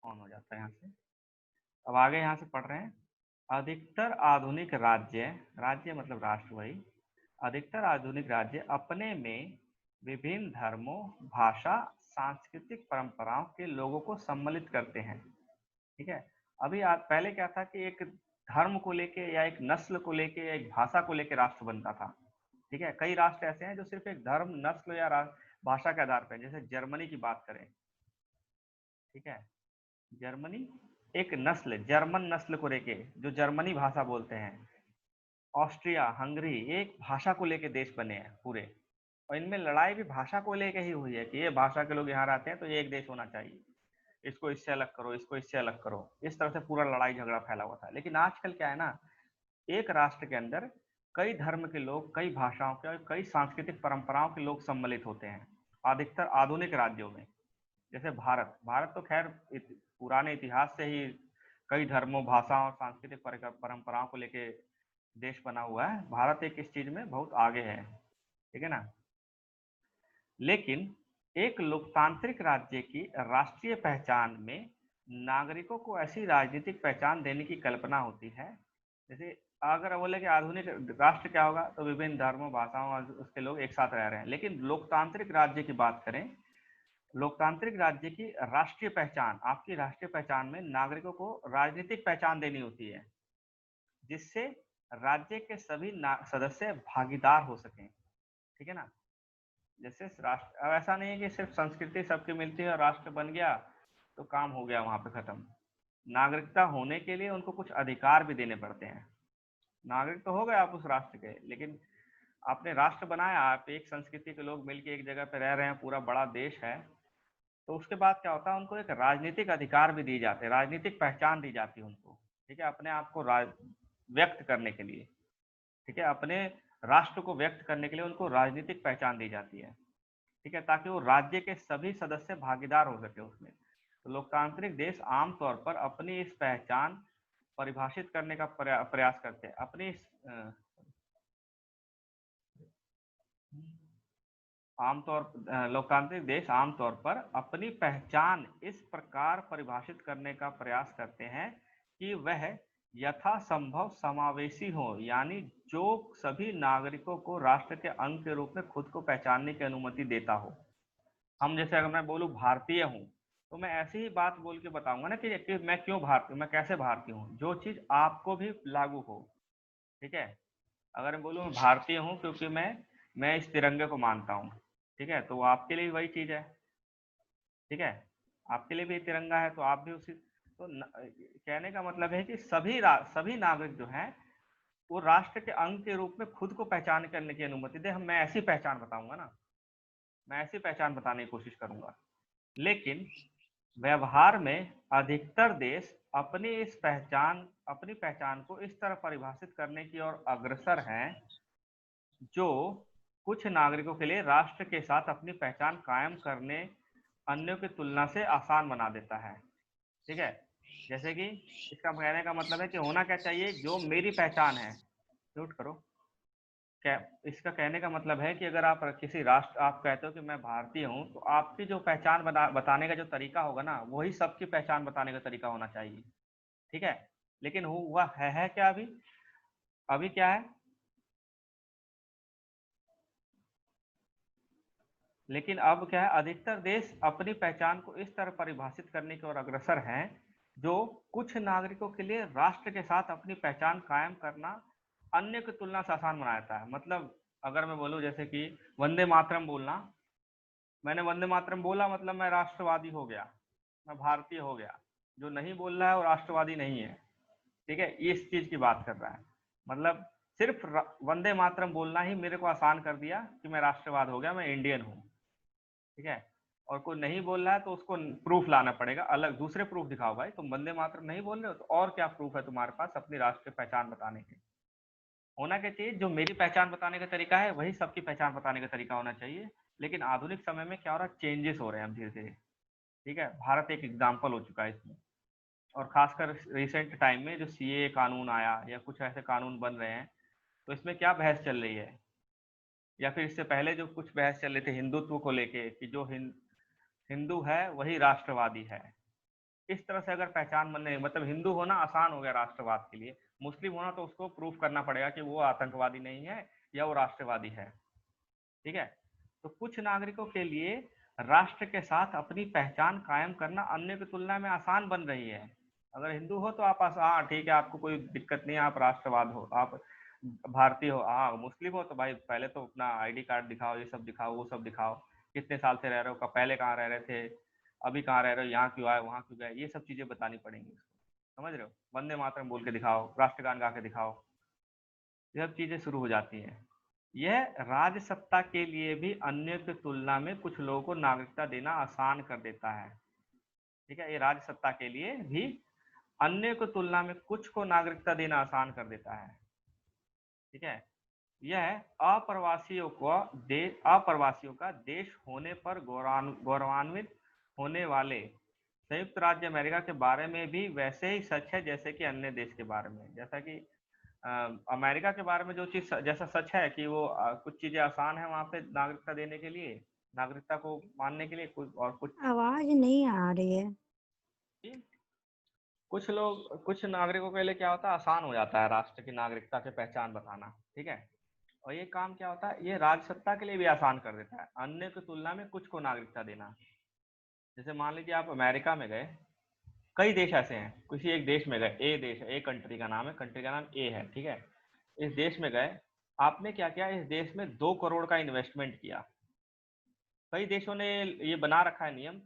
On हो जाता है यहाँ से। अब आगे यहाँ से पढ़ रहे हैं। अधिकतर आधुनिक राज्य, राज्य मतलब राष्ट्र वही, अधिकतर आधुनिक राज्य अपने में विभिन्न धर्मों, भाषा, सांस्कृतिक परंपराओं के लोगों को सम्मिलित करते हैं। ठीक है। अभी पहले क्या था कि एक धर्म को लेके या एक नस्ल को लेके या एक भाषा को लेके राष्ट्र बनता था। ठीक है। कई राष्ट्र ऐसे हैं जो सिर्फ एक धर्म, नस्ल या भाषा के आधार पर, जैसे जर्मनी की बात करें। ठीक है। जर्मनी एक नस्ल, जर्मन नस्ल को लेके जो जर्मनी भाषा बोलते हैं। ऑस्ट्रिया, हंगरी एक भाषा को लेके देश बने हैं पूरे, और इनमें लड़ाई भी भाषा को लेके ही हुई है कि ये भाषा के लोग यहाँ रहते हैं तो ये एक देश होना चाहिए, इसको इससे अलग करो, इसको इससे अलग करो। इस तरह से पूरा लड़ाई झगड़ा फैला हुआ था। लेकिन आजकल क्या है ना, एक राष्ट्र के अंदर कई धर्म के लोग, कई भाषाओं के और कई सांस्कृतिक परंपराओं के लोग सम्मिलित होते हैं अधिकतर आधुनिक राज्यों में। जैसे भारत, भारत तो खैर पुराने इतिहास से ही कई धर्मों, भाषाओं और सांस्कृतिक परंपराओं को लेके देश बना हुआ है। भारत एक इस चीज में बहुत आगे है। ठीक है ना। लेकिन एक लोकतांत्रिक राज्य की राष्ट्रीय पहचान में नागरिकों को ऐसी राजनीतिक पहचान देने की कल्पना होती है, जैसे अगर बोले कि आधुनिक राष्ट्र क्या होगा तो विभिन्न धर्मों, भाषाओं और उसके लोग एक साथ रह रहे हैं। लेकिन लोकतांत्रिक राज्य की बात करें, लोकतांत्रिक राज्य की राष्ट्रीय पहचान, आपकी राष्ट्रीय पहचान में नागरिकों को राजनीतिक पहचान देनी होती है, जिससे राज्य के सभी सदस्य भागीदार हो सकें। ठीक है ना। जैसे राष्ट्र, अब ऐसा नहीं है कि सिर्फ संस्कृति सबकी मिलती है और राष्ट्र बन गया तो काम हो गया वहां पे खत्म। नागरिकता होने के लिए उनको कुछ अधिकार भी देने पड़ते हैं। नागरिक तो हो गए आप उस राष्ट्र के, लेकिन आपने राष्ट्र बनाया, आप एक संस्कृति के लोग मिलकर एक जगह पे रह रहे हैं, पूरा बड़ा देश है, तो उसके बाद क्या होता है, उनको एक राजनीतिक अधिकार भी दिए जाते हैं, राजनीतिक पहचान दी जाती है उनको। ठीक है। अपने आप को व्यक्त करने के लिए, ठीक है, अपने राष्ट्र को व्यक्त करने के लिए उनको राजनीतिक पहचान दी जाती है। ठीक है। ताकि वो राज्य के सभी सदस्य भागीदार हो सके उसमें। तो लोकतांत्रिक देश आमतौर पर अपनी इस पहचान परिभाषित करने का प्रयास करते हैं। अपनी लोकतांत्रिक देश आमतौर पर अपनी पहचान इस प्रकार परिभाषित करने का प्रयास करते हैं कि वह यथासंभव समावेशी हो, यानी जो सभी नागरिकों को राष्ट्र के अंग के रूप में खुद को पहचानने की अनुमति देता हो। हम जैसे अगर मैं बोलूं भारतीय हूं, तो मैं ऐसी ही बात बोल के बताऊंगा ना कि मैं क्यों भारतीय, मैं कैसे भारतीय हूँ, जो चीज आपको भी लागू हो। ठीक है। अगर मैं बोलूँ मैं भारतीय हूँ क्योंकि मैं इस तिरंगे को मानता हूँ, ठीक है, तो वो आपके लिए वही चीज है। ठीक है। आपके लिए भी तिरंगा है तो आप भी उसी, तो कहने का मतलब है कि सभी नागरिक जो हैं वो राष्ट्र के अंग के रूप में खुद को पहचान करने की अनुमति दे। मैं ऐसी पहचान बताऊंगा ना, मैं ऐसी पहचान बताने की कोशिश करूंगा। लेकिन व्यवहार में अधिकतर देश अपनी पहचान को इस तरह परिभाषित करने की ओर अग्रसर हैं जो कुछ नागरिकों के लिए राष्ट्र के साथ अपनी पहचान कायम करने अन्यों की तुलना से आसान बना देता है। ठीक है। जैसे कि इसका कहने का मतलब है कि होना क्या चाहिए, जो मेरी पहचान है, नोट करो, क्या इसका कहने का मतलब है कि अगर आप किसी राष्ट्र, आप कहते हो कि मैं भारतीय हूं, तो आपकी जो पहचान बताने का जो तरीका होगा ना, वही सबकी पहचान बताने का तरीका होना चाहिए। ठीक है। लेकिन हुआ है क्या अभी, अभी क्या है, लेकिन अब क्या है, अधिकतर देश अपनी पहचान को इस तरह परिभाषित करने की ओर अग्रसर हैं जो कुछ नागरिकों के लिए राष्ट्र के साथ अपनी पहचान कायम करना अन्य की तुलना से आसान बनाता है। मतलब अगर मैं बोलूं जैसे कि वंदे मातरम बोलना, मैंने वंदे मातरम बोला मतलब मैं राष्ट्रवादी हो गया, मैं भारतीय हो गया। जो नहीं बोल रहा है वो राष्ट्रवादी नहीं है। ठीक है। इस चीज की बात कर रहा है। मतलब सिर्फ वंदे मातरम बोलना ही मेरे को आसान कर दिया कि मैं राष्ट्रवाद हो गया, मैं इंडियन हूँ। ठीक है। और कोई नहीं बोल रहा है तो उसको प्रूफ लाना पड़ेगा, अलग दूसरे प्रूफ दिखाओ भाई, तुम वंदे मातरम नहीं बोल रहे हो तो और क्या प्रूफ है तुम्हारे पास अपनी राष्ट्रीय पहचान बताने के। होना क्या चाहिए, जो मेरी पहचान बताने का तरीका है वही सबकी पहचान बताने का तरीका होना चाहिए। लेकिन आधुनिक समय में क्या हो रहा है, चेंजेस हो रहे हैं धीरे धीरे। ठीक है। भारत एक एग्जाम्पल हो चुका है इसमें, और खासकर रिसेंट टाइम में जो सीए कानून आया या कुछ ऐसे कानून बन रहे हैं, तो इसमें क्या बहस चल रही है, या फिर इससे पहले जो कुछ बहस चल रही थी हिंदुत्व को लेके कि जो हिंदू है वही राष्ट्रवादी है। इस तरह से अगर पहचान बनने, मतलब हिंदू होना आसान हो गया राष्ट्रवाद के लिए, मुस्लिम होना तो उसको प्रूफ करना पड़ेगा कि वो आतंकवादी नहीं है या वो राष्ट्रवादी है। ठीक है, तो कुछ नागरिकों के लिए राष्ट्र के साथ अपनी पहचान कायम करना अन्य की तुलना में आसान बन रही है। अगर हिंदू हो तो आप हाँ ठीक है, आपको कोई दिक्कत नहीं है, आप राष्ट्रवाद हो, आप भारतीय हो। हाँ मुस्लिम हो तो भाई पहले तो अपना आईडी कार्ड दिखाओ, ये सब दिखाओ, वो सब दिखाओ, कितने साल से रह रहे हो, पहले कहाँ रह रहे थे, अभी कहाँ रह रहे हो, यहाँ क्यों आए, वहाँ क्यों गए, ये सब चीजें बतानी पड़ेंगी उसको। समझ रहे हो, वंदे मातरम बोल के दिखाओ, राष्ट्रगान गा के दिखाओ, ये सब चीजें शुरू हो जाती हैं। यह राज सत्ता के लिए भी अन्य की तुलना में कुछ लोगों को नागरिकता देना आसान कर देता है। ठीक है, ये राज सत्ता के लिए भी अन्य की तुलना में कुछ को नागरिकता देना आसान कर देता है। ठीक है, यह अप्रवासियों का देश होने पर गौरवान्वित होने वाले संयुक्त राज्य अमेरिका के बारे में भी वैसे ही सच है जैसे कि अन्य देश के बारे में। जैसा कि अमेरिका के बारे में जो चीज जैसा सच है कि वो कुछ चीजें आसान है वहां पे नागरिकता देने के लिए, नागरिकता को मानने के लिए, कुछ और कुछ आवाज नहीं आ रही है। कुछ लोग, कुछ नागरिकों के लिए क्या होता है, आसान हो जाता है राष्ट्र की नागरिकता की पहचान बताना। ठीक है, और ये काम क्या होता है, ये राजसत्ता के लिए भी आसान कर देता है अन्य की तुलना में कुछ को नागरिकता देना। जैसे मान लीजिए आप अमेरिका में गए, कई देश ऐसे हैं, किसी एक देश में गए, ए देश है, ए कंट्री का नाम है, कंट्री का नाम ए है। ठीक है, इस देश में गए, आपने क्या किया, इस देश में 2 करोड़ का इन्वेस्टमेंट किया। कई देशों ने ये बना रखा है नियम,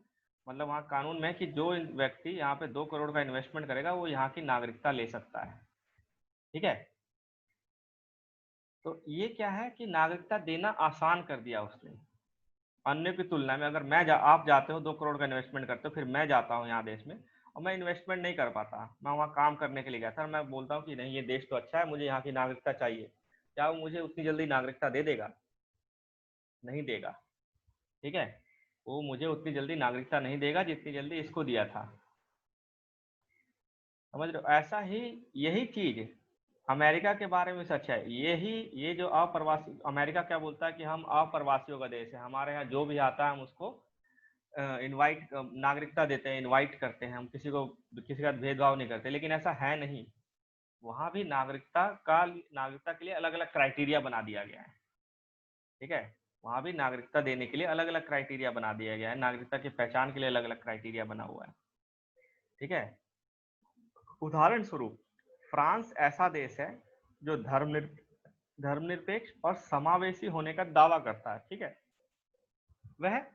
मतलब वहाँ कानून में है कि जो व्यक्ति यहाँ पे 2 करोड़ का इन्वेस्टमेंट करेगा वो यहाँ की नागरिकता ले सकता है। ठीक है, तो ये क्या है कि नागरिकता देना आसान कर दिया उसने अन्य की तुलना में। अगर आप जाते हो 2 करोड़ का इन्वेस्टमेंट करते हो, फिर मैं जाता हूँ यहाँ देश में और मैं इन्वेस्टमेंट नहीं कर पाता, मैं वहाँ काम करने के लिए गया था, मैं बोलता हूँ कि नहीं ये देश तो अच्छा है, मुझे यहाँ की नागरिकता चाहिए, क्या वो मुझे उतनी जल्दी नागरिकता दे देगा? नहीं देगा। ठीक है, वो मुझे उतनी जल्दी नागरिकता नहीं देगा जितनी जल्दी इसको दिया था। समझ रहे हो, ऐसा ही यही चीज अमेरिका के बारे में सच है। यही ये जो अप्रवासी, अमेरिका क्या बोलता है कि हम अप्रवासियों का देश है, हमारे यहाँ जो भी आता है हम उसको इनवाइट, नागरिकता देते हैं, इनवाइट करते हैं, हम किसी को किसी का भेदभाव नहीं करते। लेकिन ऐसा है नहीं, वहां भी नागरिकता के लिए अलग अलग क्राइटेरिया बना दिया गया है। ठीक है, वहां भी नागरिकता देने के लिए अलग अलग क्राइटेरिया बना दिया गया है, नागरिकता की पहचान के लिए अलग अलग क्राइटेरिया बना हुआ है। ठीक है, उदाहरण स्वरूप फ्रांस ऐसा देश है जो धर्मनिरपेक्ष और समावेशी होने का दावा करता है। ठीक है, वह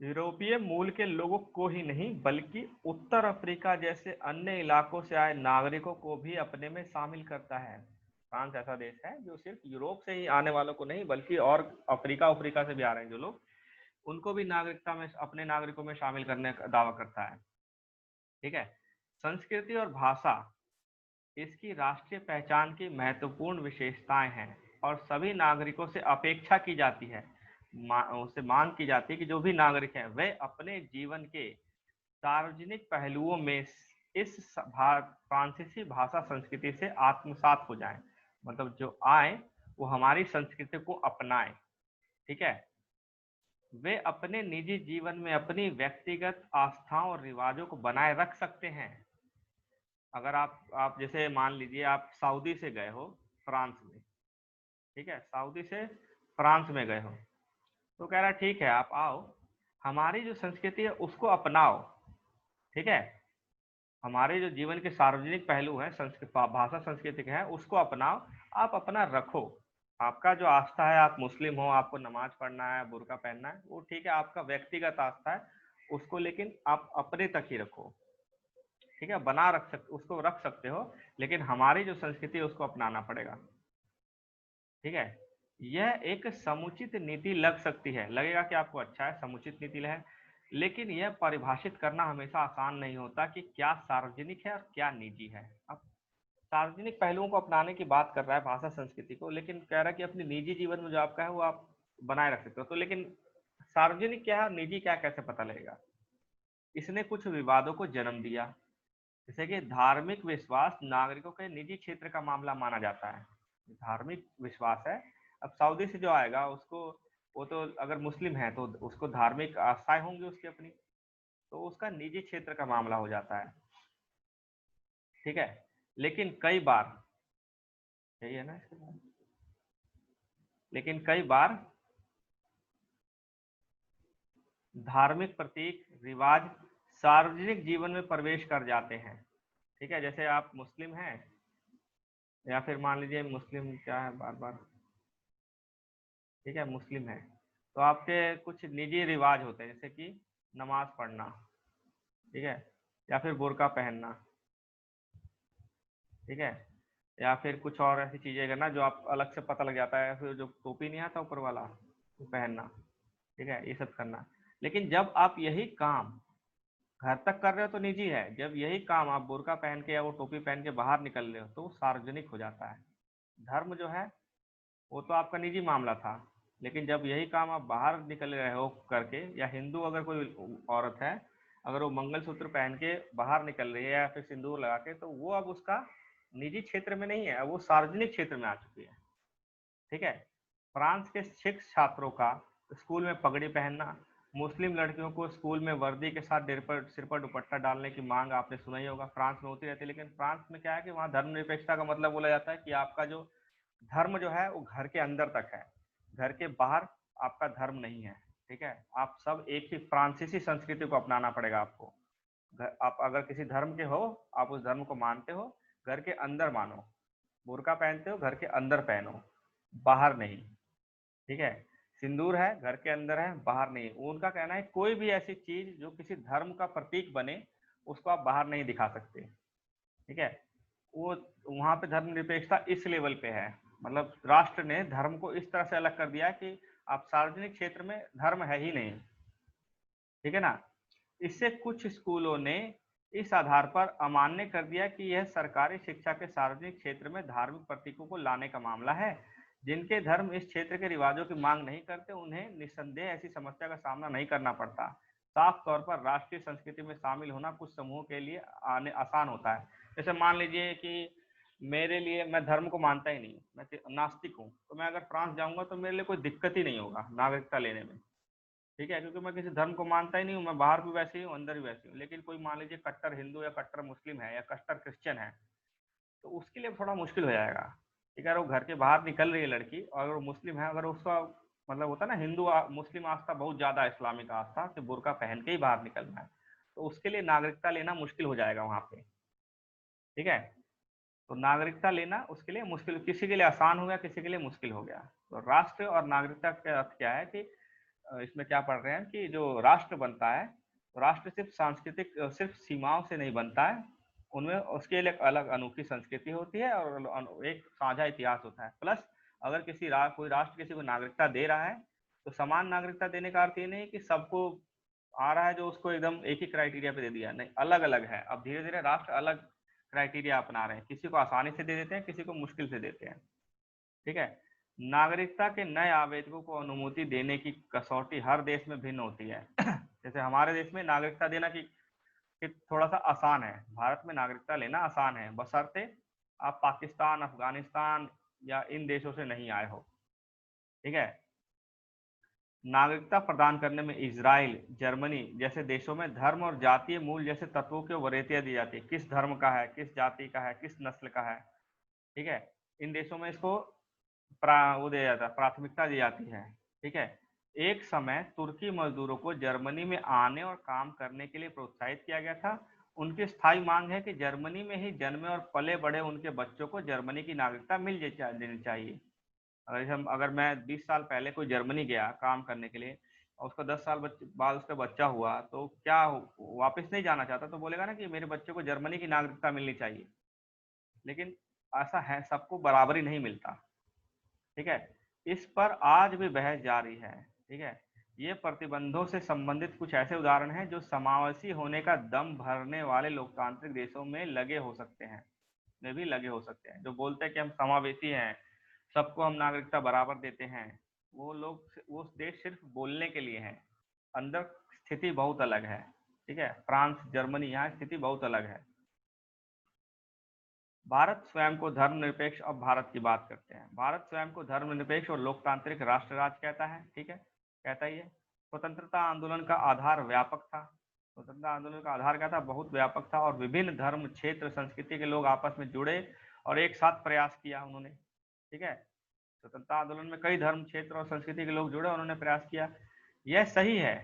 यूरोपीय मूल के लोगों को ही नहीं बल्कि उत्तर अफ्रीका जैसे अन्य इलाकों से आए नागरिकों को भी अपने में शामिल करता है। फ्रांस ऐसा देश है जो सिर्फ यूरोप से ही आने वालों को नहीं बल्कि और अफ्रीका से भी आ रहे हैं जो लोग, उनको भी नागरिकता में, अपने नागरिकों में शामिल करने का दावा करता है। ठीक है, संस्कृति और भाषा इसकी राष्ट्रीय पहचान की महत्वपूर्ण विशेषताएं हैं और सभी नागरिकों से अपेक्षा की जाती है, उससे मांग की जाती है कि जो भी नागरिक हैं वे अपने जीवन के सार्वजनिक पहलुओं में इस फ्रांसीसी भाषा संस्कृति से आत्मसात हो जाएं, मतलब जो आए वो हमारी संस्कृति को अपनाएं। ठीक है, वे अपने निजी जीवन में अपनी व्यक्तिगत आस्थाओं और रिवाजों को बनाए रख सकते हैं। अगर आप जैसे मान लीजिए आप सऊदी से गए हो फ्रांस में, ठीक है, सऊदी से फ्रांस में गए हो, तो कह रहा ठीक है आप आओ, हमारी जो संस्कृति है उसको अपनाओ। ठीक है, हमारे जो जीवन के सार्वजनिक पहलू हैं, भाषा संस्कृति के हैं, उसको अपनाओ, आप अपना रखो। आपका जो आस्था है, आप मुस्लिम हो, आपको नमाज पढ़ना है, बुर्का पहनना है, वो ठीक है, आपका व्यक्तिगत आस्था है, उसको लेकिन आप अपने तक ही रखो। ठीक है, उसको रख सकते हो, लेकिन हमारी जो संस्कृति है उसको अपनाना पड़ेगा। ठीक है, यह एक समुचित नीति लग सकती है, लगेगा कि आपको अच्छा है, समुचित नीति है, लेकिन यह परिभाषित करना हमेशा आसान नहीं होता कि क्या सार्वजनिक है और क्या निजी है। अब सार्वजनिक पहलुओं को अपनाने की बात कर रहा है भाषा संस्कृति को, लेकिन कह रहा है कि अपने निजी जीवन में जो आपका है वो आप बनाए रख सकते हो। तो लेकिन सार्वजनिक क्या है, निजी क्या, कैसे पता लगेगा? इसने कुछ विवादों को जन्म दिया, जैसे कि धार्मिक विश्वास नागरिकों के निजी क्षेत्र का मामला माना जाता है। धार्मिक विश्वास है, अब सऊदी से जो आएगा उसको, वो तो अगर मुस्लिम है तो उसको धार्मिक आस्थाएं होंगी उसकी अपनी, तो उसका निजी क्षेत्र का मामला हो जाता है। ठीक है, लेकिन कई बार, यही है ना इसके बाद, लेकिन कई बार धार्मिक प्रतीक रिवाज सार्वजनिक जीवन में प्रवेश कर जाते हैं। ठीक है, जैसे आप मुस्लिम हैं, या फिर मान लीजिए मुस्लिम क्या है बार बार, ठीक है मुस्लिम है, तो आपके कुछ निजी रिवाज होते हैं, जैसे कि नमाज पढ़ना, ठीक है, या फिर बुर्का पहनना, ठीक है, या फिर कुछ और ऐसी चीजें करना जो आप अलग से पता लग जाता है, फिर जो टोपी नहीं आता ऊपर वाला वो पहनना, ठीक है, ये सब करना। लेकिन जब आप यही काम घर तक कर रहे हो तो निजी है, जब यही काम आप बुर्का पहन के या वो टोपी पहन के बाहर निकल रहे हो तो वो सार्वजनिक हो जाता है। धर्म जो है वो तो आपका निजी मामला था, लेकिन जब यही काम आप बाहर निकल रहे हो करके, या हिंदू अगर कोई औरत है, अगर वो मंगलसूत्र पहन के बाहर निकल रही है या फिर सिंदूर लगा के, तो वो अब उसका निजी क्षेत्र में नहीं है, अब वो सार्वजनिक क्षेत्र में आ चुकी है। ठीक है, फ्रांस के सिख छात्रों का स्कूल में पगड़ी पहनना, मुस्लिम लड़कियों को स्कूल में वर्दी के साथ सिर पर दुपट्टा डालने की मांग आपने सुना ही होगा, फ्रांस में होती रहती है। लेकिन फ्रांस में क्या है कि वहाँ धर्मनिरपेक्षता का मतलब बोला जाता है कि आपका जो धर्म जो है वो घर के अंदर तक है, घर के बाहर आपका धर्म नहीं है। ठीक है, आप सब एक ही फ्रांसीसी संस्कृति को अपनाना पड़ेगा आपको। आप अगर किसी धर्म के हो, आप उस धर्म को मानते हो, घर के अंदर मानो, बुर्का पहनते हो घर के अंदर पहनो, बाहर नहीं। ठीक है, सिंदूर है घर के अंदर है, बाहर नहीं। उनका कहना है कोई भी ऐसी चीज जो किसी धर्म का प्रतीक बने उसको आप बाहर नहीं दिखा सकते। ठीक है, वो वहां पे धर्मनिरपेक्षता इस लेवल पे है, मतलब राष्ट्र ने धर्म को इस तरह से अलग कर दिया कि आप सार्वजनिक क्षेत्र में धर्म है ही नहीं। ठीक है ना, इससे कुछ स्कूलों ने इस आधार पर अमान्य कर दिया कि यह सरकारी शिक्षा के सार्वजनिक क्षेत्र में धार्मिक प्रतीकों को लाने का मामला है। जिनके धर्म इस क्षेत्र के रिवाजों की मांग नहीं करते उन्हें निस्संदेह ऐसी समस्या का सामना नहीं करना पड़ता। साफ तौर पर राष्ट्रीय संस्कृति में शामिल होना कुछ समूहों के लिए आने आसान होता है। जैसे मान लीजिए कि मेरे लिए, मैं धर्म को मानता ही नहीं, मैं नास्तिक हूँ, तो मैं अगर फ्रांस जाऊंगा तो मेरे लिए कोई दिक्कत ही नहीं होगा नागरिकता लेने में। ठीक है, क्योंकि मैं किसी धर्म को मानता ही नहीं हूँ, मैं बाहर भी वैसे ही हूँ अंदर भी वैसे हूँ। लेकिन कोई मान लीजिए कट्टर हिंदू या कट्टर मुस्लिम है या कट्टर क्रिश्चियन है, तो उसके लिए थोड़ा मुश्किल हो जाएगा। ठीक है, अगर वो घर के बाहर निकल रही है लड़की और अगर वो मुस्लिम है, अगर उसका मतलब होता है ना हिंदू मुस्लिम आस्था बहुत ज्यादा, इस्लामिक आस्था कि बुर्का पहन के ही बाहर निकलना है, तो उसके लिए नागरिकता लेना मुश्किल हो जाएगा वहां पे। ठीक है, तो नागरिकता लेना उसके लिए मुश्किल, किसी के लिए आसान हो गया, किसी के लिए मुश्किल हो गया। तो राष्ट्र और नागरिकता का अर्थ क्या है कि इसमें क्या पढ़ रहे हैं कि जो राष्ट्र बनता है, तो राष्ट्र सिर्फ सांस्कृतिक सिर्फ सीमाओं से नहीं बनता है, उनमें उसके लिए एक अलग अनोखी संस्कृति होती है और एक साझा इतिहास होता है। प्लस अगर कोई राष्ट्र किसी को नागरिकता दे रहा है, तो समान नागरिकता देने का अर्थ ये नहीं कि सबको आ रहा है जो उसको एकदम एक ही क्राइटेरिया पे दे दिया, नहीं, अलग अलग है। अब धीरे धीरे राष्ट्र अलग क्राइटेरिया अपना रहे हैं, किसी को आसानी से दे देते हैं, किसी को मुश्किल से देते हैं। ठीक है, नागरिकता के नए आवेदकों को अनुमति देने की कसौटी हर देश में भिन्न होती है। जैसे हमारे देश में नागरिकता देना कि थोड़ा सा आसान है, भारत में नागरिकता लेना आसान है, बशर्ते आप पाकिस्तान, अफगानिस्तान या इन देशों से नहीं आए हो। ठीक है, नागरिकता प्रदान करने में इजराइल, जर्मनी जैसे देशों में धर्म और जातीय मूल जैसे तत्वों की वरीयता दी जाती है, किस धर्म का है, किस जाति का है, किस नस्ल का है। ठीक है, इन देशों में इसको वो दिया जाता है, प्राथमिकता दी जाती है। ठीक है, एक समय तुर्की मजदूरों को जर्मनी में आने और काम करने के लिए प्रोत्साहित किया गया था। उनकी स्थायी मांग है कि जर्मनी में ही जन्मे और पले बढ़े उनके बच्चों को जर्मनी की नागरिकता मिल देनी चाहिए। अगर मैं 20 साल पहले कोई जर्मनी गया काम करने के लिए और उसका 10 साल बाद उसका बच्चा हुआ, तो क्या वापस नहीं जाना चाहता, तो बोलेगा ना कि मेरे बच्चे को जर्मनी की नागरिकता मिलनी चाहिए। लेकिन ऐसा है, सबको बराबरी नहीं मिलता। ठीक है, इस पर आज भी बहस जारी है। ठीक है, ये प्रतिबंधों से संबंधित कुछ ऐसे उदाहरण हैं जो समावेशी होने का दम भरने वाले लोकतांत्रिक देशों में लगे हो सकते हैं, में भी लगे हो सकते हैं, जो बोलते हैं कि हम समावेशी हैं, सबको हम नागरिकता बराबर देते हैं। वो लोग, वो देश सिर्फ बोलने के लिए हैं, अंदर स्थिति बहुत अलग है। ठीक है, फ्रांस, जर्मनी, यहाँ स्थिति बहुत अलग है। भारत स्वयं को धर्मनिरपेक्ष, अब भारत की बात करते हैं। भारत स्वयं को धर्मनिरपेक्ष और लोकतांत्रिक राष्ट्र राज्य कहता है। ठीक है, कहता ही है। स्वतंत्रता आंदोलन का आधार व्यापक था, स्वतंत्रता आंदोलन का आधार क्या था? बहुत व्यापक था और विभिन्न धर्म, क्षेत्र, संस्कृति के लोग आपस में जुड़े और एक साथ प्रयास किया उन्होंने। ठीक है, स्वतंत्रता आंदोलन में कई धर्म, क्षेत्र और संस्कृति के लोग जुड़े, उन्होंने प्रयास किया। यह सही है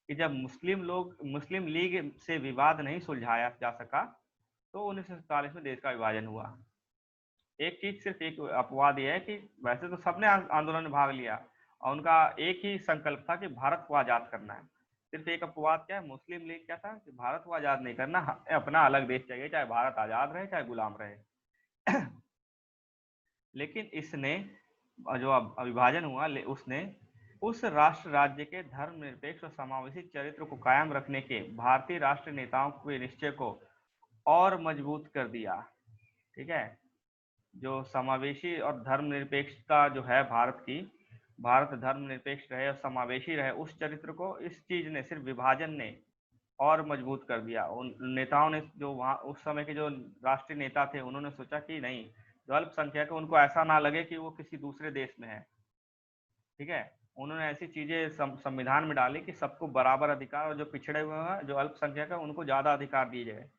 कि जब मुस्लिम लीग से विवाद नहीं सुलझाया जा सका तो 1947 में देश का विभाजन हुआ। एक चीज, सिर्फ एक अपवाद यह है कि वैसे तो सबने आंदोलन में भाग लिया और उनका एक ही संकल्प था कि भारत को आजाद करना है। सिर्फ एक अपवाद क्या है, मुस्लिम लीग क्या था कि भारत को आजाद नहीं करना, अपना अलग देश चाहिए, चाहे भारत आजाद रहे चाहे गुलाम रहे। लेकिन इसने जो विभाजन हुआ उसने उस राष्ट्र राज्य के धर्मनिरपेक्ष और समावेशी चरित्र को कायम रखने के भारतीय राष्ट्रीय नेताओं के निश्चय को और मजबूत कर दिया। ठीक है, जो समावेशी और धर्मनिरपेक्षता जो है भारत धर्मनिरपेक्ष रहे और समावेशी रहे, उस चरित्र को इस चीज ने, सिर्फ विभाजन ने और मजबूत कर दिया। उन नेताओं ने, जो वहाँ उस समय के जो राष्ट्रीय नेता थे, उन्होंने सोचा कि नहीं, जो अल्पसंख्यक है उनको ऐसा ना लगे कि वो किसी दूसरे देश में है। ठीक है, उन्होंने ऐसी चीजें संविधान में डाली कि सबको बराबर अधिकार, और जो पिछड़े हुए हैं, जो अल्पसंख्यक है, उनको ज्यादा अधिकार दिए जाए।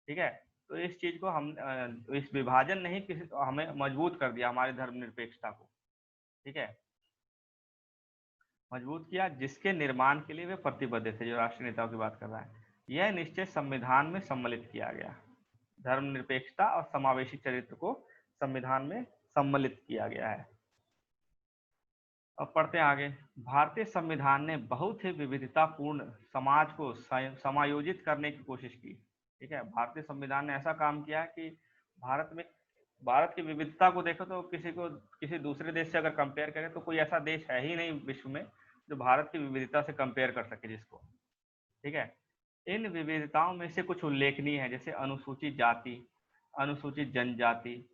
ठीक है, तो इस चीज को हम इस विभाजन नहीं, किसी हमें मजबूत कर दिया, हमारी धर्मनिरपेक्षता को। ठीक है, मजबूत किया, जिसके निर्माण के लिए वे प्रतिबद्ध थे, जो राष्ट्रीय नेताओं की बात कर रहा है। यह निश्चय संविधान में सम्मिलित किया गया, धर्मनिरपेक्षता और समावेशी चरित्र को संविधान में सम्मिलित किया गया है। अब पढ़ते हैं आगे। भारतीय संविधान ने बहुत ही विविधतापूर्ण समाज को समायोजित करने की कोशिश की। ठीक है, भारतीय संविधान ने ऐसा काम किया कि भारत की विविधता को देखो तो किसी दूसरे देश से अगर कंपेयर करें तो कोई ऐसा देश है ही नहीं विश्व में जो भारत की विविधता से कंपेयर कर सके जिसको। ठीक है, इन विविधताओं में से कुछ उल्लेखनीय है, जैसे अनुसूचित जाति, अनुसूचित जनजाति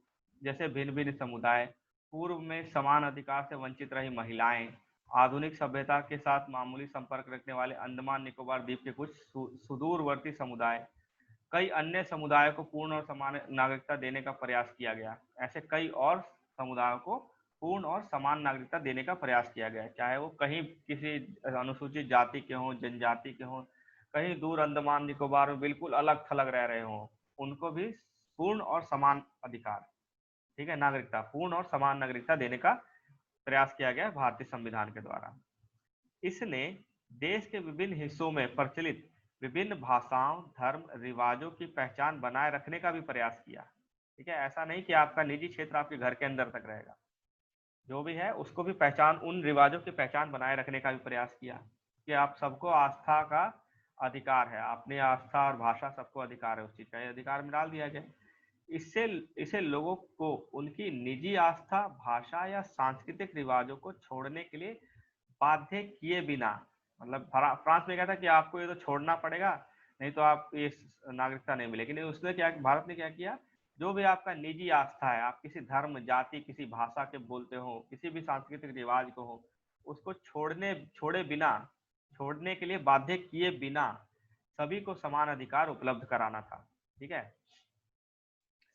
जैसे भिन्न भिन्न समुदाय, पूर्व में समान अधिकार से वंचित रही महिलाएं, आधुनिक सभ्यता के साथ मामूली संपर्क रखने वाले अंडमान निकोबार द्वीप के कुछ सुदूरवर्ती समुदाय, कई अन्य समुदायों को पूर्ण और समान नागरिकता देने का प्रयास किया गया। ऐसे कई और समुदायों को पूर्ण और समान नागरिकता देने का प्रयास किया गया, चाहे वो कहीं किसी अनुसूचित जाति के हों, जनजाति के हों, कहीं दूर अंडमान निकोबार में बिल्कुल अलग थलग रह रहे हों, उनको भी पूर्ण और समान अधिकार, ठीक है, नागरिकता, पूर्ण और समान नागरिकता देने का प्रयास किया गया भारतीय संविधान के द्वारा। इसने देश के विभिन्न हिस्सों में प्रचलित विभिन्न भाषाओं, धर्म, रिवाजों की पहचान बनाए रखने का भी प्रयास किया। ठीक है, ऐसा नहीं कि आपका निजी क्षेत्र आपके घर के अंदर तक रहेगा, जो भी है उसको भी पहचान, उन रिवाजों की पहचान बनाए रखने का भी प्रयास किया कि आप सबको आस्था का अधिकार है, अपनी आस्था और भाषा सबको अधिकार है, उस चीज का अधिकार में डाल दिया गया। इससे इसे लोगों को उनकी निजी आस्था, भाषा या सांस्कृतिक रिवाजों को छोड़ने के लिए बाध्य किए बिना, मतलब फ्रांस में क्या था कि आपको ये तो छोड़ना पड़ेगा, नहीं तो आप ये नागरिकता नहीं मिलेगी। नहीं, उसने क्या, भारत ने क्या किया, जो भी आपका निजी आस्था है, आप किसी धर्म, जाति, किसी भाषा के बोलते हो, किसी भी सांस्कृतिक रिवाज को हो, उसको छोड़ने के लिए बाध्य किए बिना सभी को समान अधिकार उपलब्ध कराना था। ठीक है,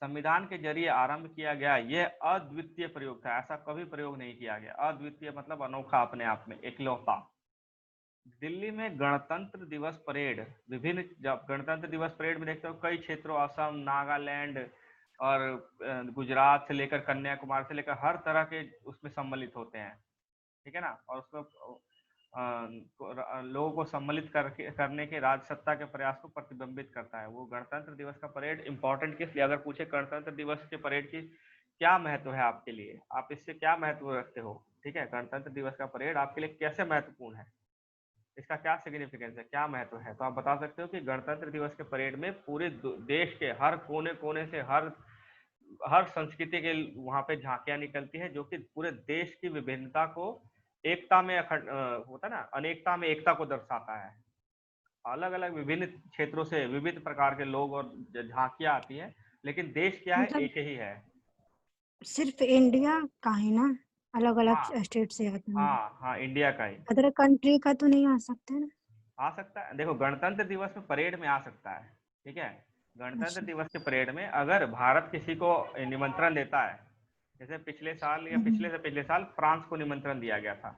संविधान के जरिए आरंभ किया गया यह अद्वितीय प्रयोग था, ऐसा कभी प्रयोग नहीं किया गया। अद्वितीय मतलब अनोखा, अपने आप में इकलौता। दिल्ली में गणतंत्र दिवस परेड, विभिन्न, जब गणतंत्र दिवस परेड में देखते हो कई क्षेत्रों, असम, नागालैंड और गुजरात से लेकर कन्याकुमारी से लेकर हर तरह के उसमें सम्मिलित होते हैं। ठीक है ना, और उसको लोगों को सम्मिलित करने के राज्य सत्ता के प्रयास को प्रतिबिंबित करता है। वो गणतंत्र दिवस का परेड इंपॉर्टेंट किस लिए, अगर पूछे गणतंत्र दिवस के परेड की क्या महत्व है आपके लिए, आप इससे क्या महत्व रखते हो, ठीक है, गणतंत्र दिवस का परेड आपके लिए कैसे महत्वपूर्ण है, इसका क्या सिग्निफिकेंस है, क्या महत्व है, तो आप बता सकते हो कि गणतंत्र दिवस के परेड में पूरे देश के हर कोने कोने से हर संस्कृति के वहां पे झांकियां निकलती है, जो कि पूरे देश की विभिन्नता को एकता में होता है ना, अनेकता में एकता को दर्शाता है। अलग अलग विभिन्न क्षेत्रों से विविध प्रकार के लोग और झांकियां आती हैं, लेकिन देश क्या है, मतलब एक ही है। सिर्फ इंडिया का है ना, अलग अलग हाँ स्टेट से आते हैं, हाँ हाँ, इंडिया का ही अदर कंट्री का तो नहीं आ सकता ना। आ सकता है। देखो, गणतंत्र दिवस में परेड में आ सकता है, ठीक है, गणतंत्र अच्छा। दिवस के परेड में अगर भारत किसी को निमंत्रण देता है, जैसे पिछले साल या पिछले से पिछले साल फ्रांस को निमंत्रण दिया गया था।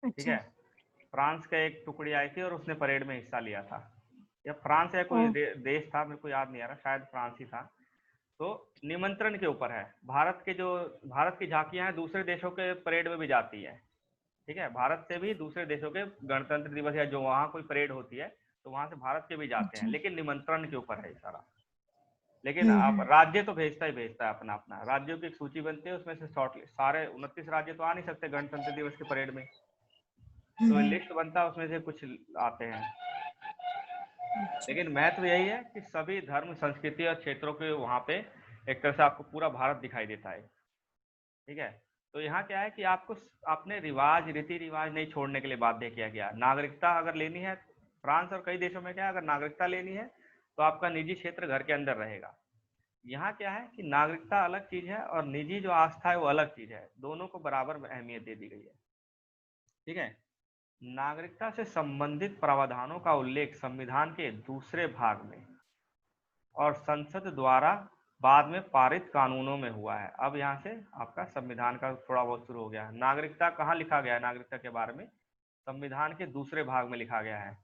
ठीक है, अच्छा। फ्रांस का एक टुकड़ी आई थी और उसने परेड में हिस्सा लिया था। ठीक है, गणतंत्र दिवस के परेड में अगर भारत किसी को निमंत्रण देता है, जैसे पिछले साल या पिछले से पिछले साल फ्रांस को निमंत्रण दिया गया था। ठीक है, फ्रांस का एक टुकड़ी आई थी और उसने परेड में हिस्सा लिया था। या फ्रांस या कोई ओ, देश था, मेरे को याद नहीं आ रहा, शायद फ्रांस ही था। तो निमंत्रण के ऊपर है। भारत की झांकियां हैं दूसरे देशों के परेड में भी जाती है। ठीक है, भारत से भी दूसरे देशों के गणतंत्र दिवस या जो वहाँ कोई परेड होती है तो वहां से भारत के भी जाते हैं, अच्छा। लेकिन निमंत्रण के ऊपर है ये सारा। लेकिन हम्म आप हम्म राज्य तो भेजता ही भेजता है अपना अपना। राज्यों की एक सूची बनती है, उसमें से शॉर्ट सारे 29 राज्य तो आ नहीं सकते गणतंत्र दिवस के परेड में। तो हम्म, लिस्ट बनता है, उसमें से कुछ आते हैं। अच्छा। लेकिन महत्व यही है कि सभी धर्म, संस्कृति और क्षेत्रों के वहाँ पे एक तरह से आपको पूरा भारत दिखाई देता है। ठीक है। तो यहाँ क्या है कि आपको अपने रिवाज, रीति रिवाज नहीं छोड़ने के लिए बाध्य किया गया। नागरिकता अगर लेनी है, फ्रांस और कई देशों में क्या है, अगर नागरिकता लेनी है तो आपका निजी क्षेत्र घर के अंदर रहेगा। यहाँ क्या है कि नागरिकता अलग चीज है और निजी जो आस्था है वो अलग चीज है, दोनों को बराबर अहमियत दे दी गई है। ठीक है। नागरिकता से संबंधित प्रावधानों का उल्लेख संविधान के दूसरे भाग में और संसद द्वारा बाद में पारित कानूनों में हुआ है। अब यहाँ से आपका संविधान का थोड़ा बहुत शुरू हो गया है। नागरिकता कहाँ लिखा गया है, नागरिकता के बारे में संविधान के दूसरे भाग में लिखा गया है।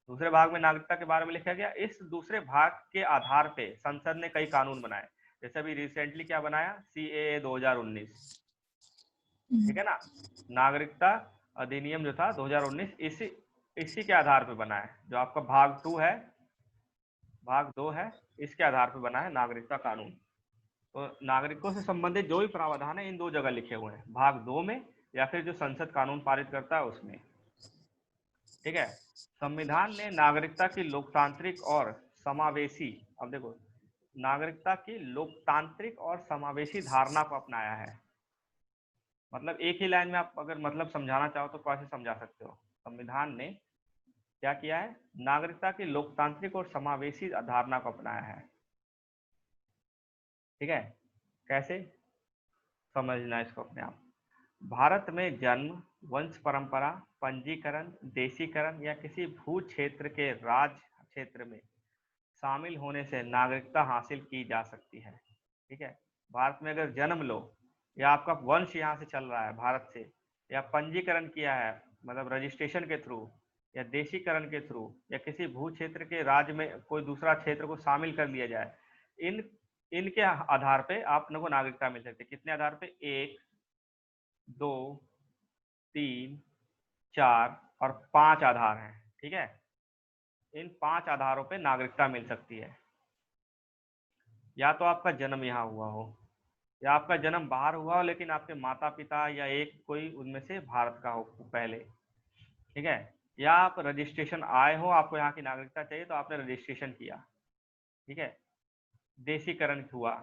दूसरे भाग में नागरिकता के बारे में लिखा गया। इस दूसरे भाग के आधार पे संसद ने कई कानून बनाए। जैसे अभी रिसेंटली क्या बनाया, CAA 2019। ठीक हम्म, है ना। नागरिकता अधिनियम जो था 2019, इसी इसी के आधार पे बना है। जो आपका भाग 2 है, भाग 2 है, इसके आधार पे बना है नागरिकता कानून। तो नागरिकों से संबंधित जो भी प्रावधान है इन दो जगह लिखे हुए हैं, भाग 2 में या फिर जो संसद कानून पारित करता है उसमें। ठीक है। संविधान ने नागरिकता की लोकतांत्रिक और समावेशी, अब देखो, नागरिकता की लोकतांत्रिक और समावेशी धारणा को अपनाया है। मतलब एक ही लाइन में आप अगर मतलब समझाना चाहो तो कैसे समझा सकते हो। संविधान ने क्या किया है, नागरिकता की लोकतांत्रिक और समावेशी धारणा को अपनाया है। ठीक है। कैसे समझना इसको अपने आप। भारत में जन्म, वंश परंपरा, पंजीकरण, देशीकरण या किसी भू क्षेत्र के राज क्षेत्र में शामिल होने से नागरिकता हासिल की जा सकती है। ठीक है। भारत में अगर जन्म लो या आपका वंश यहाँ से चल रहा है भारत से, या पंजीकरण किया है मतलब रजिस्ट्रेशन के थ्रू, या देशीकरण के थ्रू, या किसी भू क्षेत्र के राज्य में कोई दूसरा क्षेत्र को शामिल कर लिया जाए, इन इनके आधार पे आप लोगों को नागरिकता मिल सकती है। कितने आधार पे, 1, 2, 3, 4 और 5 आधार हैं। ठीक है। इन 5 आधारों पे नागरिकता मिल सकती है। या तो आपका जन्म यहाँ हुआ हो, या आपका जन्म बाहर हुआ हो लेकिन आपके माता पिता या एक कोई उनमें से भारत का हो पहले। ठीक है। या आप रजिस्ट्रेशन आए हो, आपको यहाँ की नागरिकता चाहिए तो आपने रजिस्ट्रेशन किया। ठीक है। देशीकरण हुआ,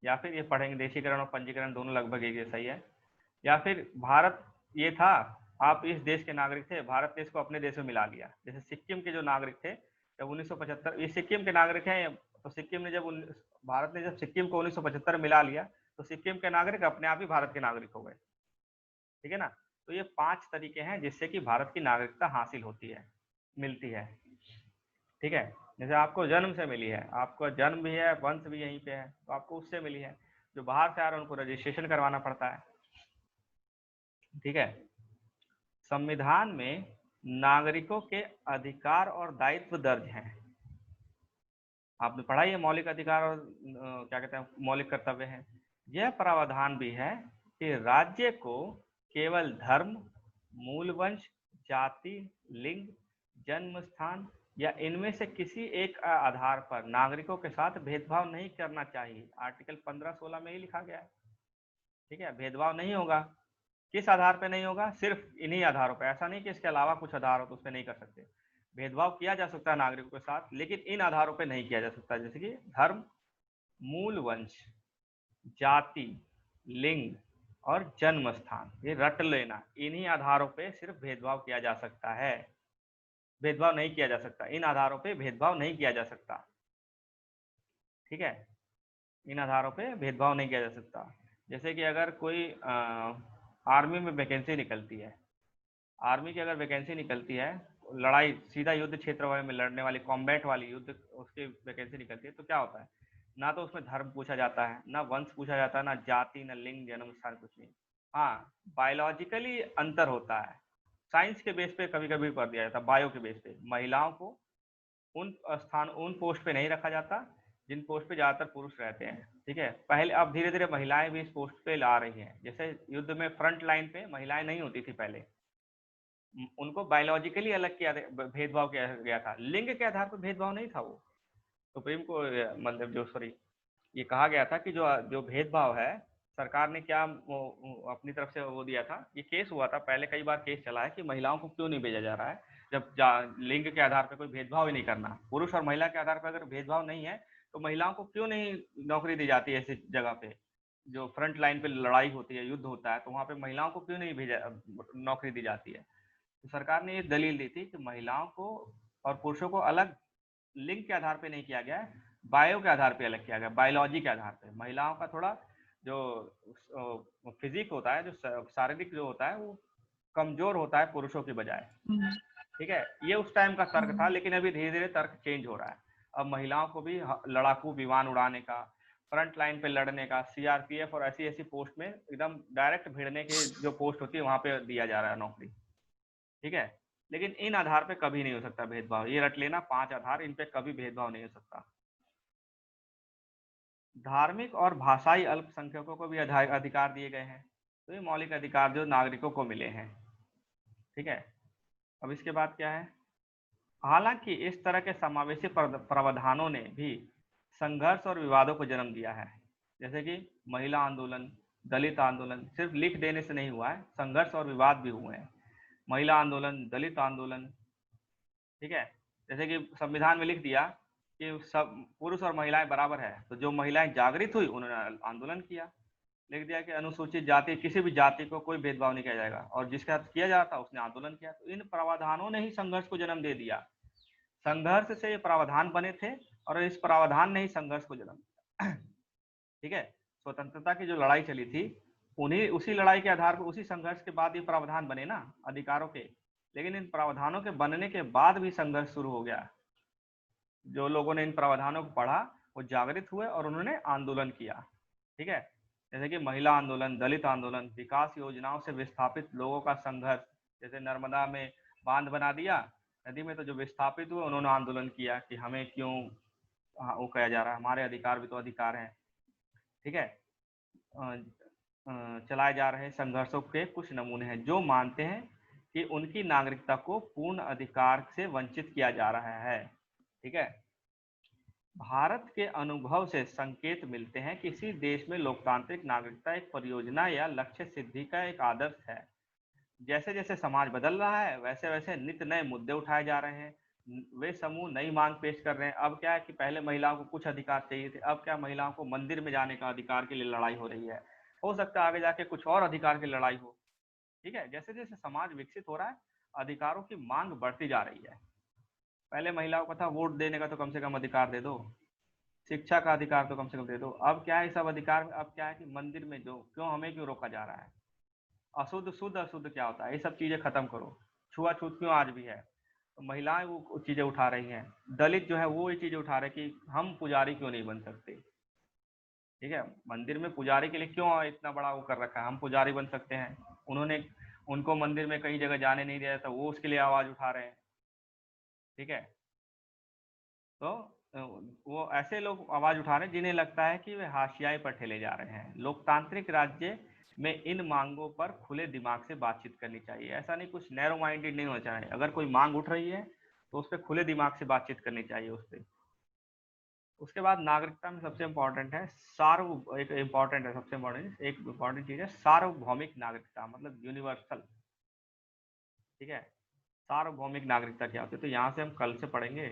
या फिर ये पढ़ेंगे देशीकरण और पंजीकरण दोनों लगभग एक जैसा ही है। या फिर भारत ये था, आप इस देश के नागरिक थे, भारत ने इसको अपने देश में मिला लिया। जैसे सिक्किम के जो नागरिक थे जब 1975, ये सिक्किम के नागरिक हैं, तो सिक्किम ने जब भारत ने जब सिक्किम को 1975 में मिला लिया तो सिक्किम के नागरिक अपने आप ही भारत के नागरिक हो गए। ठीक है ना। तो ये 5 तरीके हैं जिससे कि भारत की नागरिकता हासिल होती है, मिलती है। ठीक है। जैसे आपको जन्म से मिली है, आपका जन्म भी है, वंश भी यहीं पे है, तो आपको उससे मिली है। जो बाहर से आ रहे हैं उनको रजिस्ट्रेशन करवाना पड़ता है। ठीक है। संविधान में नागरिकों के अधिकार और दायित्व दर्ज हैं। आपने पढ़ा ही है, मौलिक अधिकार और क्या कहते हैं, मौलिक कर्तव्य हैं। यह प्रावधान भी है कि राज्य को केवल धर्म, मूल वंश, जाति, लिंग, जन्म स्थान या इनमें से किसी एक आधार पर नागरिकों के साथ भेदभाव नहीं करना चाहिए। आर्टिकल 15-16 में ही लिखा गया है। ठीक है। भेदभाव नहीं होगा। किस आधार पे नहीं होगा, सिर्फ इन्हीं आधारों पे। ऐसा नहीं कि इसके अलावा कुछ आधार हो तो उस पर नहीं कर सकते। भेदभाव किया जा सकता है नागरिकों के साथ, लेकिन इन आधारों पे नहीं किया जा सकता। जैसे कि धर्म, मूल वंश, जाति, लिंग और जन्म स्थान, ये रट लेना, इन्हीं आधारों पे सिर्फ भेदभाव किया जा सकता है। भेदभाव नहीं किया जा सकता, इन आधारों पे भेदभाव नहीं किया जा सकता। ठीक है। इन आधारों पे भेदभाव नहीं किया जा सकता। जैसे कि अगर कोई आर्मी में वैकेंसी निकलती है, आर्मी की अगर वैकेंसी निकलती है, लड़ाई सीधा युद्ध क्षेत्र वाले में लड़ने वाली, कॉम्बैट वाली युद्ध, उसकी वैकेंसी निकलती है, तो क्या होता है, ना तो उसमें धर्म पूछा जाता है, ना वंश पूछा जाता है, ना जाति, ना लिंग, जन्म स्थान, कुछ नहीं। हाँ, बायोलॉजिकली अंतर होता है। साइंस के बेस पे कभी कभी कर दिया जाता है, बायो के बेस पे महिलाओं को उन पोस्ट पे नहीं रखा जाता जिन पोस्ट पे ज्यादातर पुरुष रहते हैं। ठीक है, पहले अब धीरे धीरे महिलाएं भी इस पोस्ट पे ला रही हैं। जैसे युद्ध में फ्रंट लाइन पे महिलाएं नहीं होती थी पहले, उनको बायोलॉजिकली अलग किया, भेदभाव किया गया था, लिंग के आधार पर भेदभाव नहीं था वो। सुप्रीम को मतलब जो सॉरी ये कहा गया था कि जो जो भेदभाव है, सरकार ने क्या वो अपनी तरफ से वो दिया था। ये केस हुआ था पहले, कई बार केस चला है कि महिलाओं को क्यों नहीं भेजा जा रहा है, जब लिंग के आधार पर कोई भेदभाव ही नहीं करना, पुरुष और महिला के आधार पर अगर भेदभाव नहीं है तो महिलाओं को क्यों नहीं नौकरी दी जाती है ऐसी जगह पे। जो फ्रंट लाइन पे लड़ाई होती है, युद्ध होता है, तो वहां पे महिलाओं को क्यों नहीं भेजा, नौकरी दी जाती है। तो सरकार ने ये दलील दी थी कि महिलाओं को और पुरुषों को अलग लिंग के आधार पे नहीं किया गया है, बायो के आधार पे अलग किया गया, बायोलॉजी के आधार पे। महिलाओं का थोड़ा जो फिजिक होता है, जो शारीरिक जो होता है, वो कमजोर होता है पुरुषों की बजाय। ठीक है, ये उस टाइम का तर्क था, लेकिन अभी धीरे धीरे तर्क चेंज हो रहा है। अब महिलाओं को भी लड़ाकू विमान उड़ाने का, फ्रंट लाइन पे लड़ने का, सीआरपीएफ और ऐसी ऐसी पोस्ट में एकदम डायरेक्ट भिड़ने के जो पोस्ट होती है वहां पे दिया जा रहा है नौकरी। ठीक है, लेकिन इन आधार पे कभी नहीं हो सकता भेदभाव। ये रट लेना, 5 आधार, इन पे कभी भेदभाव नहीं हो सकता। धार्मिक और भाषाई अल्पसंख्यकों को भी अधिकार दिए गए हैं। तो ये मौलिक अधिकार जो नागरिकों को मिले हैं। ठीक है, अब इसके बाद क्या है, हालांकि इस तरह के समावेशी प्रावधानों ने भी संघर्ष और विवादों को जन्म दिया है। जैसे कि महिला आंदोलन, दलित आंदोलन सिर्फ लिख देने से नहीं हुआ है, संघर्ष और विवाद भी हुए हैं। महिला आंदोलन, दलित आंदोलन, ठीक है, जैसे कि संविधान में लिख दिया कि सब पुरुष और महिलाएं बराबर है, तो जो महिलाएं जागृत हुई उन्होंने आंदोलन किया। लिख दिया कि अनुसूचित जाति, किसी भी जाति को कोई भेदभाव नहीं किया जाएगा, और जिसके साथ किया जाता उसने आंदोलन किया। तो इन प्रावधानों ने ही संघर्ष को जन्म दे दिया। संघर्ष से ये प्रावधान बने थे और इस प्रावधान ने ही संघर्ष को जन्म दिया। ठीक है, स्वतंत्रता की जो लड़ाई चली थी, उन्हीं उसी लड़ाई के आधार पर, उसी संघर्ष के बाद ये प्रावधान बने ना अधिकारों के। लेकिन इन प्रावधानों के बनने के बाद भी संघर्ष शुरू हो गया। जो लोगों ने इन प्रावधानों को पढ़ा वो जागृत हुए और उन्होंने आंदोलन किया। ठीक है, जैसे कि महिला आंदोलन, दलित आंदोलन, विकास योजनाओं से विस्थापित लोगों का संघर्ष। जैसे नर्मदा में बांध बना दिया नदी में, तो जो विस्थापित हुए उन्होंने आंदोलन किया कि हमें क्यों वो कहा जा रहा है, हमारे अधिकार भी तो अधिकार हैं। ठीक है, चलाए जा रहे संघर्षों के कुछ नमूने हैं जो मानते हैं कि उनकी नागरिकता को पूर्ण अधिकार से वंचित किया जा रहा है। ठीक है, भारत के अनुभव से संकेत मिलते हैं कि किसी देश में लोकतांत्रिक नागरिकता एक परियोजना या लक्ष्य सिद्धि का एक आदर्श है। जैसे जैसे समाज बदल रहा है वैसे वैसे नित्य नए मुद्दे उठाए जा रहे हैं, वे समूह नई मांग पेश कर रहे हैं। अब क्या है कि पहले महिलाओं को कुछ अधिकार चाहिए थे, अब क्या महिलाओं को मंदिर में जाने का अधिकार के लिए लड़ाई हो रही है। हो सकता है आगे जाके कुछ और अधिकार की लड़ाई हो। ठीक है, जैसे जैसे समाज विकसित हो रहा है अधिकारों की मांग बढ़ती जा रही है। पहले महिलाओं को था वोट देने का तो कम से कम अधिकार दे दो, शिक्षा का अधिकार तो कम से कम दे दो। अब क्या है सब अधिकार, अब क्या है कि मंदिर में जो क्यों हमें क्यों रोका जा रहा है, अशुद्ध शुद्ध अशुद्ध क्या होता है, ये सब चीजें खत्म करो। छुआछूत क्यों आज भी है, तो महिलाएं वो चीजें उठा रही हैं। दलित जो है वो ये चीजें उठा रहे कि हम पुजारी क्यों नहीं बन सकते। ठीक है, मंदिर में पुजारी के लिए क्यों इतना बड़ा वो कर रखा है, हम पुजारी बन सकते हैं। उन्होंने उनको मंदिर में कई जगह जाने नहीं दिया था, वो उसके लिए आवाज उठा रहे हैं। ठीक है, तो वो ऐसे लोग आवाज उठा रहे हैं जिन्हें लगता है कि वे हाशियाई पर ठेले जा रहे हैं। लोकतांत्रिक राज्य में इन मांगों पर खुले दिमाग से बातचीत करनी चाहिए। ऐसा नहीं कुछ नैरो माइंडेड नहीं होना चाहिए, अगर कोई मांग उठ रही है तो उस पर खुले दिमाग से बातचीत करनी चाहिए उस पर। उसके बाद नागरिकता में सबसे इम्पोर्टेंट है एक इम्पोर्टेंट है, सबसे इम्पोर्टेंट एक इम्पोर्टेंट चीज है सार्वभौमिक नागरिकता, मतलब यूनिवर्सल। ठीक है, सार्वभौमिक नागरिकता क्या होती है, तो यहाँ से हम कल से पढ़ेंगे।